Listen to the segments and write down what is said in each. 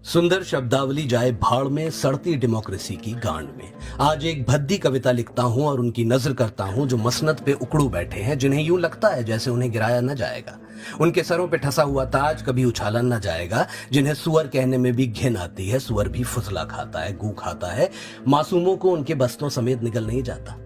सुंदर शब्दावली जाए भाड़ में, सड़ती डेमोक्रेसी की गांड में। आज एक भद्दी कविता लिखता हूं और उनकी नजर करता हूं जो मसनद पे उकड़ू बैठे हैं, जिन्हें यूं लगता है जैसे उन्हें गिराया न जाएगा। उनके सरों पे ठसा हुआ ताज कभी उछाला न जाएगा, जिन्हें सुअर कहने में भी घिन आती है। सुअर भी फुसला खाता है, गू खाता है, मासूमों को उनके बस्तों समेत निकल नहीं जाता।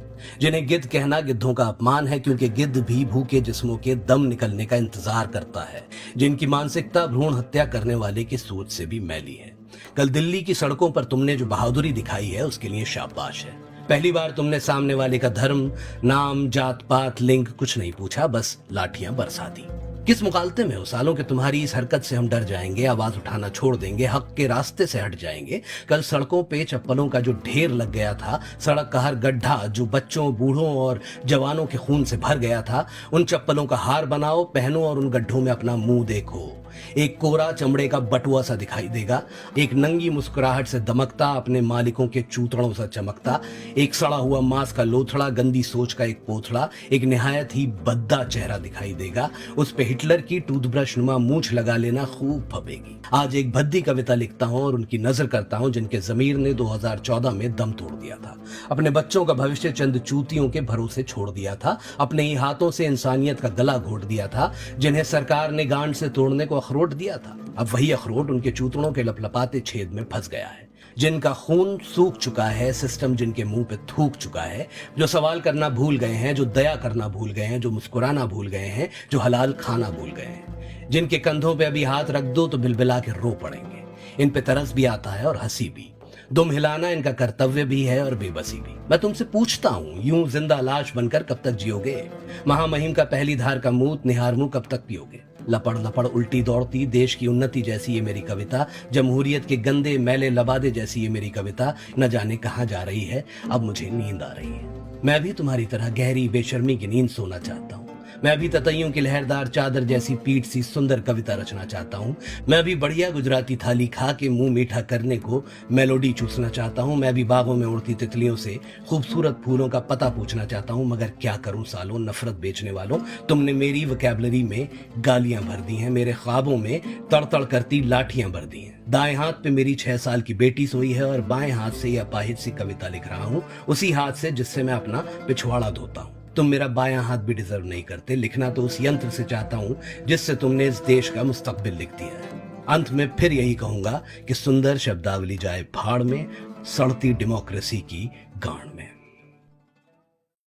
जिन्हें गिद्ध कहना गिद्धों का अपमान है, क्योंकि गिद्ध भी भूखे जिस्मों के दम निकलने का इंतजार करता है। जिनकी मानसिकता भ्रूण हत्या करने वाले की सोच से भी मैली है। कल दिल्ली की सड़कों पर तुमने जो बहादुरी दिखाई है, उसके लिए शाबाश है। पहली बार तुमने सामने वाले का धर्म, नाम, जात पात, लिंग कुछ नहीं पूछा, बस लाठियां बरसा दी। किस मुकालते में हो सालों के तुम्हारी इस हरकत से हम डर जाएंगे, आवाज उठाना छोड़ देंगे, हक के रास्ते से हट जाएंगे। कल सड़कों पे चप्पलों का जो ढेर लग गया था, सड़क का हर गड्ढा जो बच्चों, बूढ़ों और जवानों के खून से भर गया था, उन चप्पलों का हार बनाओ, पहनो और उन गड्ढों में अपना मुंह देखो। एक कोरा चमड़े का बटुआ सा दिखाई देगा, एक नंगी मुस्कुराहट से दमकता, अपने मालिकों के चूतड़ों सा चमकता, एक सड़ा हुआ मांस का लोथड़ा, गंदी सोच का एक पोथड़ा, एक निहायत ही बद्दा चेहरा दिखाई देगा। उस पे हिटलर की टूथब्रश नुमा मूंछ लगा लेना खूब फबेगी। आज एक भद्दी कविता लिखता हूं और उनकी नजर करता हूं जिनके जमीर ने 2014 में दम तोड़ दिया था, अपने बच्चों का भविष्य चंद चूतियों के भरोसे छोड़ दिया था, अपने ही हाथों से इंसानियत का गला घोट दिया था, जिन्हें सरकार ने गांड से तोड़ने को अखरोट दिया था। अब वही अखरोट उनके चूतड़ों के लपलपाते छेद में फंस गया है। जिनका खून सूख चुका है, सिस्टम जिनके मुंह पे थूक चुका है, जो सवाल करना भूल गए हैं, जो दया करना भूल गए हैं, जो मुस्कुराना भूल गए हैं, जो हलाल खाना भूल गए हैं, जिनके कंधों पे अभी हाथ रख दो तो बिलबिला के रो पड़ेंगे। इन पे तरस भी आता है और हंसी भी। दुम हिलाना इनका कर्तव्य भी है और बेबसी भी। मैं तुमसे पूछता हूं, यूं जिंदा लाश बनकर कब तक जियोगे? महामहिम का पहली धार का मूत निहार मुंह कब तक पियोगे? लपड़ लपड़ उल्टी दौड़ती देश की उन्नति जैसी ये मेरी कविता, जमहूरियत के गंदे मैले लबादे जैसी ये मेरी कविता न जाने कहां जा रही है। अब मुझे नींद आ रही है। मैं भी तुम्हारी तरह गहरी बेशर्मी की नींद सोना चाहता हूँ। मैं भी ततैयों की लहरदार चादर जैसी पीठ सी सुंदर कविता रचना चाहता हूँ। मैं भी बढ़िया गुजराती थाली खा के मुंह मीठा करने को मेलोडी चूसना चाहता हूँ। मैं भी बागों में उड़ती तितलियों से खूबसूरत फूलों का पता पूछना चाहता हूँ। मगर क्या करूं सालों, नफरत बेचने वालों, तुमने मेरी वोकैबुलरी में गालियां भर दी हैं, मेरे ख्वाबों में तड़तड़ करती लाठियां भर दी हैं। दाएं हाथ पे मेरी 6 साल की बेटी सोई है और बाएं हाथ से यह अपाहिज सी कविता लिख रहा हूँ, उसी हाथ से जिससे मैं अपना पिछवाड़ा धोता हूँ। तुम मेरा बायां हाथ भी डिजर्व नहीं करते। लिखना तो उस यंत्र से चाहता हूं जिससे तुमने इस देश का मुस्तकबिल लिख दिया है। अंत में फिर यही कहूंगा कि सुंदर शब्दावली जाए भाड़ में, सड़ती डेमोक्रेसी की गांड में।